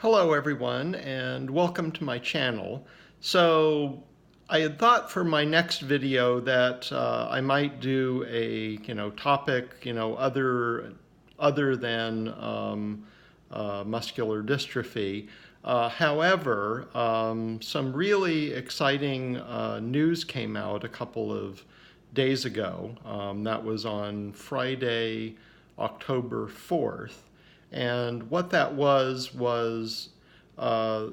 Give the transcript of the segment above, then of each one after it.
Hello everyone and welcome to my channel. So I had thought for my next video that I might do a topic other than muscular dystrophy. However, some really exciting news came out a couple of days ago. That was on Friday, October 4th. And what that was uh,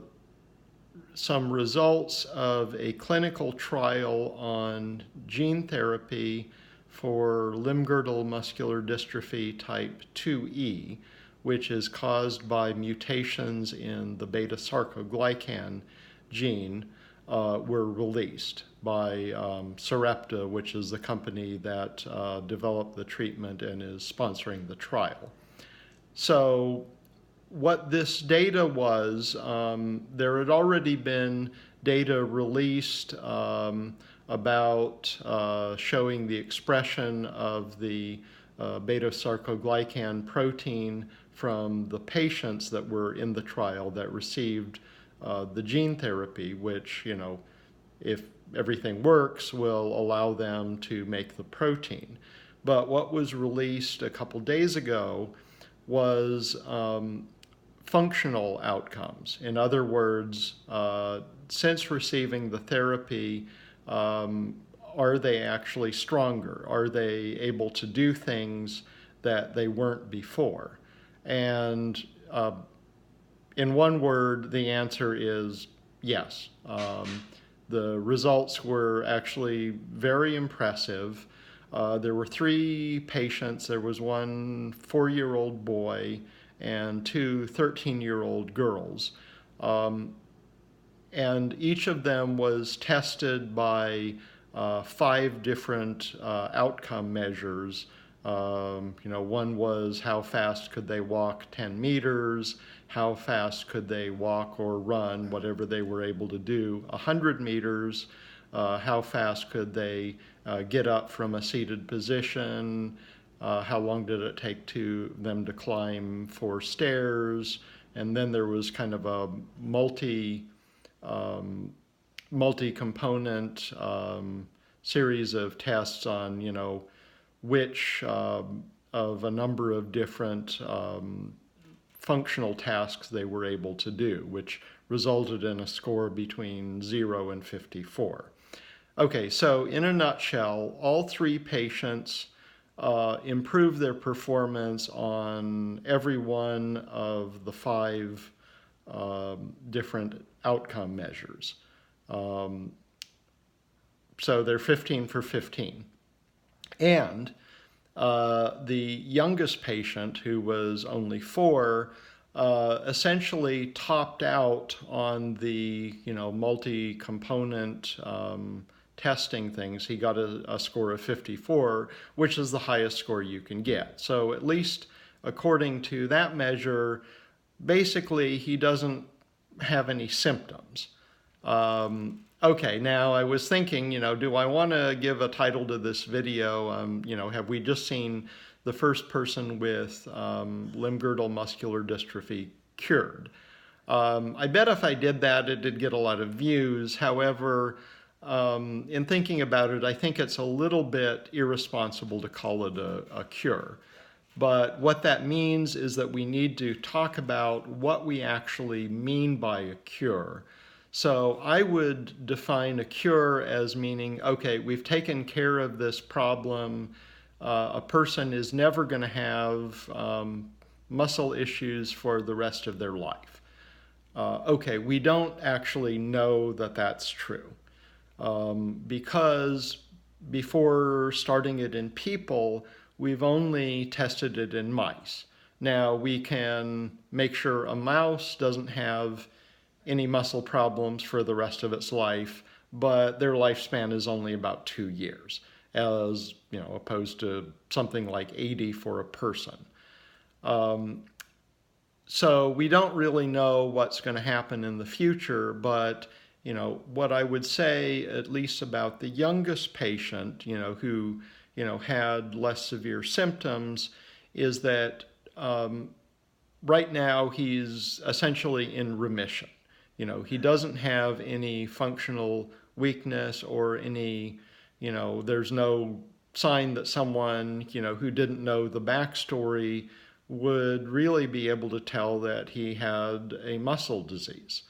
some results of a clinical trial on gene therapy for limb girdle muscular dystrophy type 2E, which is caused by mutations in the beta sarcoglycan gene, were released by Sarepta, which is the company that developed the treatment and is sponsoring the trial. So what this data was, there had already been data released about showing the expression of the beta sarcoglycan protein from the patients that were in the trial that received the gene therapy, which, if everything works, will allow them to make the protein. But what was released a couple days ago was functional outcomes. In other words, since receiving the therapy, are they actually stronger? Are they able to do things that they weren't before? And in one word, the answer is yes. The results were actually very impressive. There were three patients. There was one 4-year-old boy and two 13-year-old girls. And each of them was tested by 5 different outcome measures. One was how fast could they walk 10 meters, how fast could they walk or run, whatever they were able to do, 100 meters, how fast could they get up from a seated position, how long did it take them to climb 4 stairs, and then there was kind of a multi-component series of tests on, which of a number of different functional tasks they were able to do, which resulted in a score between 0 and 54. Okay, so in a nutshell, all 3 patients improved their performance on every one of the 5 different outcome measures. So they're 15 for 15. And the youngest patient, who was only 4, essentially topped out on the multi-component testing things. He got a score of 54, which is the highest score you can get. So at least according to that measure, basically he doesn't have any symptoms. Okay, now I was thinking, do I want to give a title to this video? Have we just seen the first person with limb girdle muscular dystrophy cured? I bet if I did that, it did get a lot of views. However, in thinking about it, I think it's a little bit irresponsible to call it a cure. But what that means is that we need to talk about what we actually mean by a cure. So I would define a cure as meaning, okay, we've taken care of this problem. A person is never going to have muscle issues for the rest of their life. Okay, we don't actually know that that's true. Because before starting it in people, we've only tested it in mice. Now, we can make sure a mouse doesn't have any muscle problems for the rest of its life, but their lifespan is only about 2 years, as opposed to something like 80 for a person. So we don't really know what's going to happen in the future, but what I would say, at least about the youngest patient, who had less severe symptoms, is that right now he's essentially in remission. He doesn't have any functional weakness or any, there's no sign that someone, who didn't know the backstory would really be able to tell that he had a muscle disease,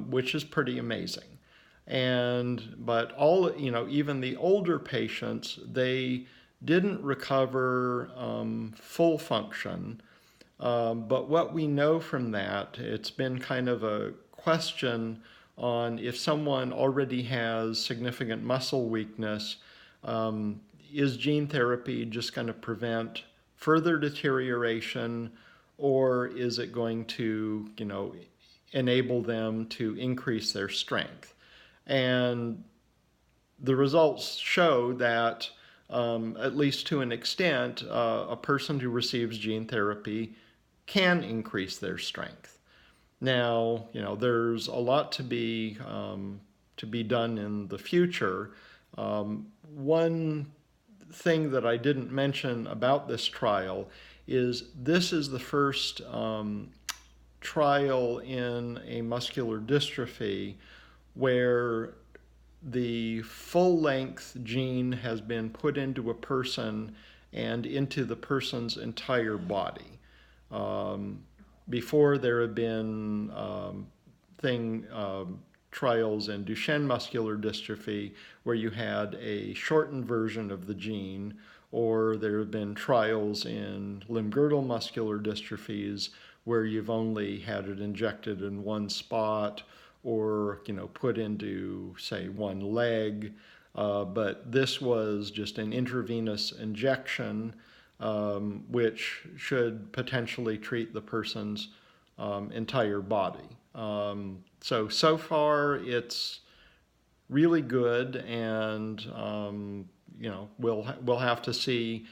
which is pretty amazing. But even the older patients, they didn't recover full function. But what we know from that, it's been kind of a question on if someone already has significant muscle weakness, is gene therapy just going to prevent further deterioration, or is it going to, enable them to increase their strength? And the results show that, at least to an extent, a person who receives gene therapy can increase their strength. Now, there's a lot to be done in the future. One thing that I didn't mention about this trial is this is the first trial in a muscular dystrophy where the full-length gene has been put into a person and into the person's entire body. Before, there have been trials in Duchenne muscular dystrophy where you had a shortened version of the gene, or there have been trials in limb girdle muscular dystrophies where you've only had it injected in one spot, or put into, say, one leg. But this was just an intravenous injection, which should potentially treat the person's entire body. So far, it's really good, and we'll have to see,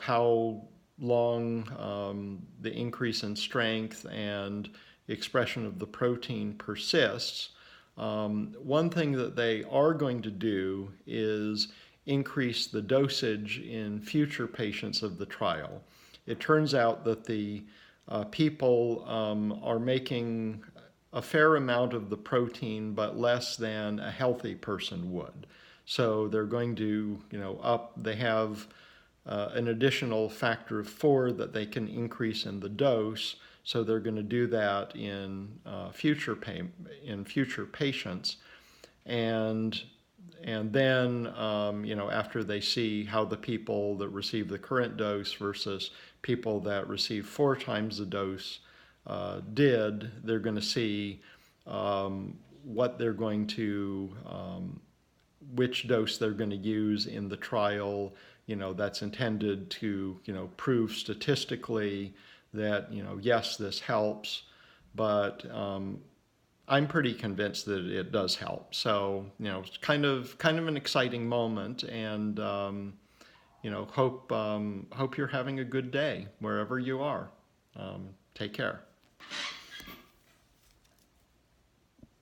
how long the increase in strength and expression of the protein persists. One thing that they are going to do is increase the dosage in future patients of the trial. It turns out that the people are making a fair amount of the protein, but less than a healthy person would. So they're going to, they have an additional factor of 4 that they can increase in the dose. So they're going to do that in future patients, and then after they see how the people that receive the current dose versus people that receive 4 times the dose did, they're going to see what they're going to, which dose they're going to use in the trial, that's intended to, prove statistically that, yes, this helps, but I'm pretty convinced that it does help. So, it's kind of an exciting moment, and hope you're having a good day wherever you are. Take care.